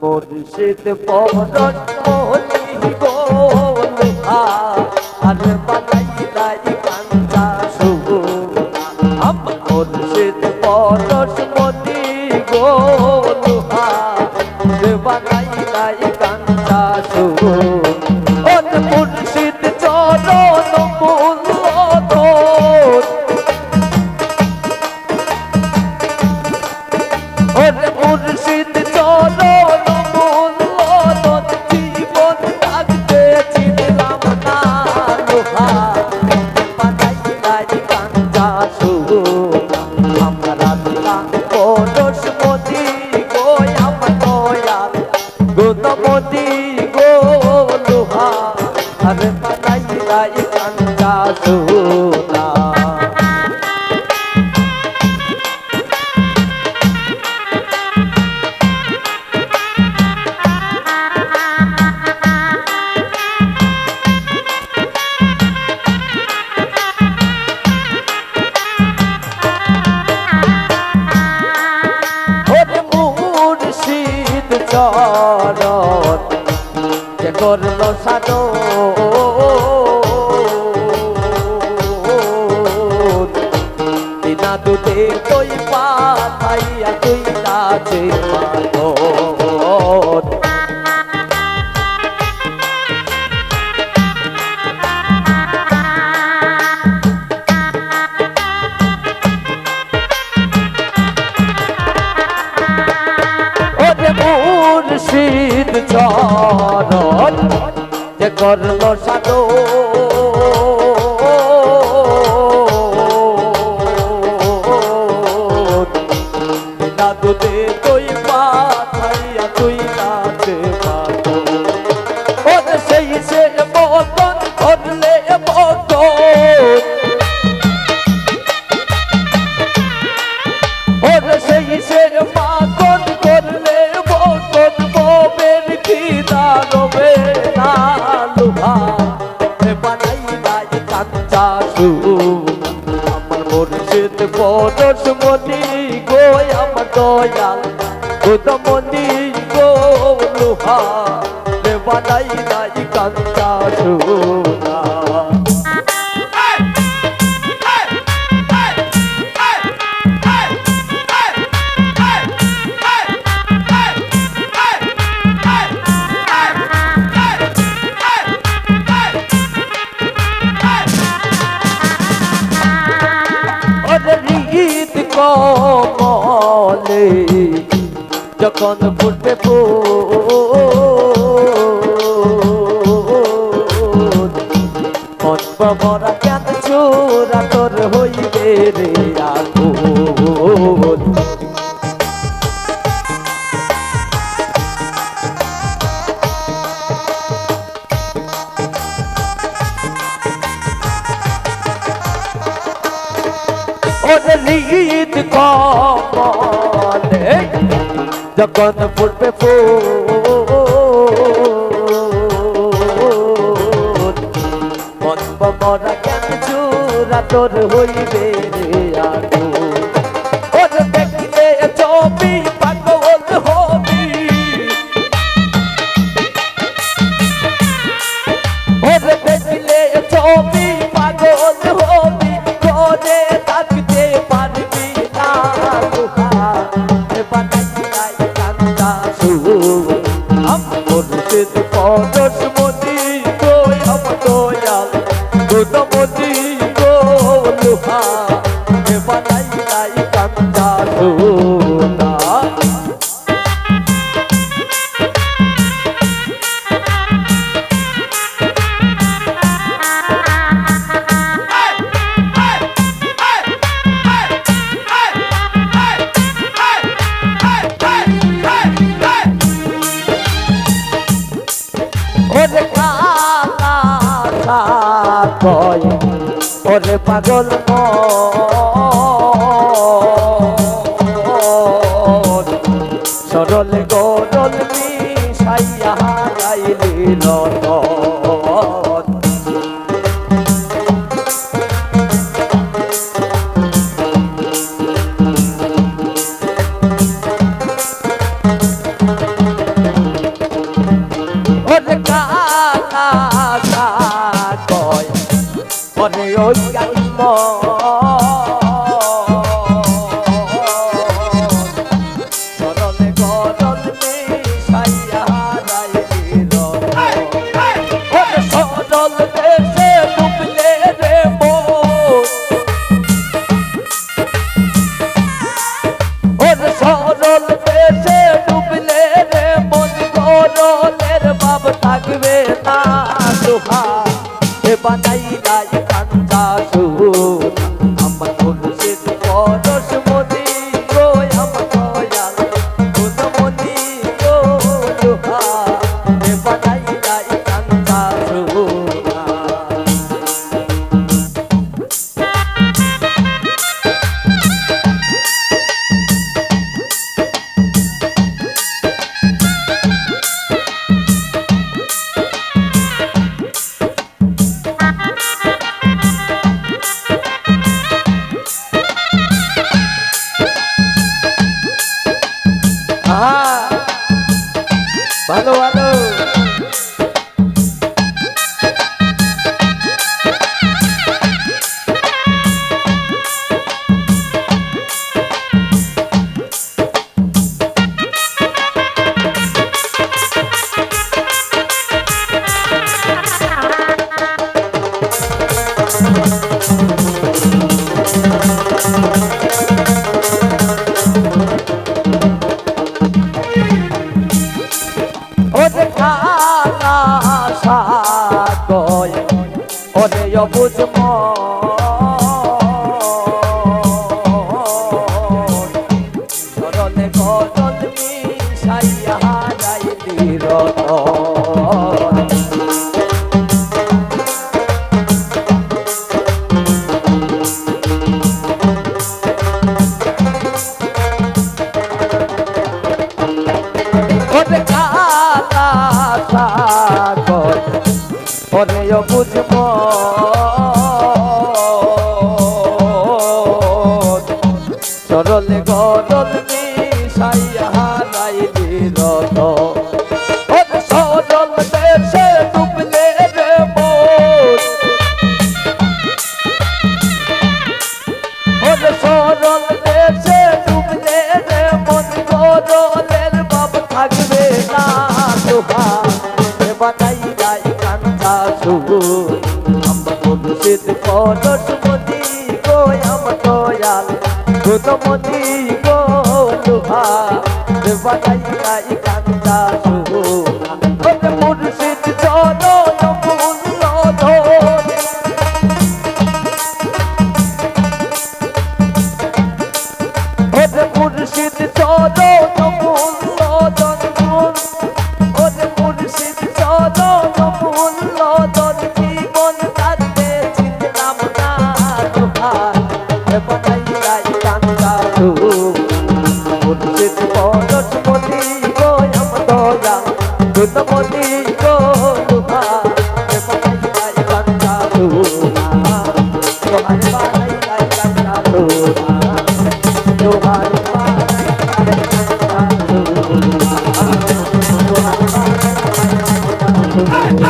মুর্শিদ পরশ মনি গো লোহা আর বানাইলাই কাঞ্চা সুনা মুর্শিদ পরশ মনি গো লোহা আর বানাইলাই কাঞ্চা সুনা মুর্শিদ চরণ মূল মুর্শিদ চরণ চরণ যে করলো সাধন বিনা দুধে তুই পাঠাইয়া তুই নাচে মাধন মুর্শিদ চরণ যে করলো সাধন বিনা দুধে তুই পাঠাইয়া তুই নাচে মাধন ওরে সেই সে মতন করলে মতন ওরে সেই সে মাতন করলে আমার মুর্শিদ পরশ মনি গো আমার দয়াল মনি গো লোহা বানাই নাই কাঞ্চা সোনা কমলে যখন ফুটবে ফুল মন ভরা কেন চোরা তোর হইবে রে আগুন ঈদ কমলে যখন ফুটবে ফুল মন মরা কেন চূড়া তোর হইবে রে আগুন ওরে দেখলে ছবি পাগল হবি ওরে দেখলে ছবি পাগল হবি করে থাকতে পারবি না মুর্শিদ পরশ মনি গো আমার দয়াল মনি গো লোহা বানাই নাই কাঞ্চা সোনা ওরে কালা কয় ওরে পাগল সরল গরল মিশাইয়া হারাইলি রতন থাকবে না লোহা এ বানাইলাই কাঞ্চা সোনা আমার মুর্শিদ পরশমণি গো আমার দয়াল গুণমণি গো লোহা এ বানাইলাই কাঞ্চা সোনা ভালো ভালো ওরে খানা সাগয় ওরে অবুঝ সরলে গরল মিশাইয়া যাইলি রতন ওরে খানা সাগর ওরে অবুঝ সরলে গরল মিশাইয়া যাইলি রতন ওরে সরল দেশে ডুবলে রে মন ওরে সরল দেশে ডুবলে রে মন গরলের বাপ থাকবে না লোহা এ বানাইলাই কাঞ্চা সোনা আমার মুর্শিদ পরশমণি গো আমার দয়াল গুণমণি গো লোহা এ বানাইলাই কাঞ্চা সোনা ওরে মুর্শিদ চরণ মূল্য ধরে ওরে মুর্শিদ চরণ মূল্য ধন ওরে মুর্শিদ চরণ মূল্য ধন জীবন কাটতে চিনতাম না লোহা এ বানাইলাই কাঞ্চা সোনা মুর্শিদ পরশমণি গো আমার দয়াল গুণমণি গো লোহা এ বানাইলাই কাঞ্চা সোনা লোহার বানাইলাই কাঞ্চা সোনা লোহার বানাইলাই কাঞ্চা সোনা লোহার বানাইলাই কাঞ্চা সোনা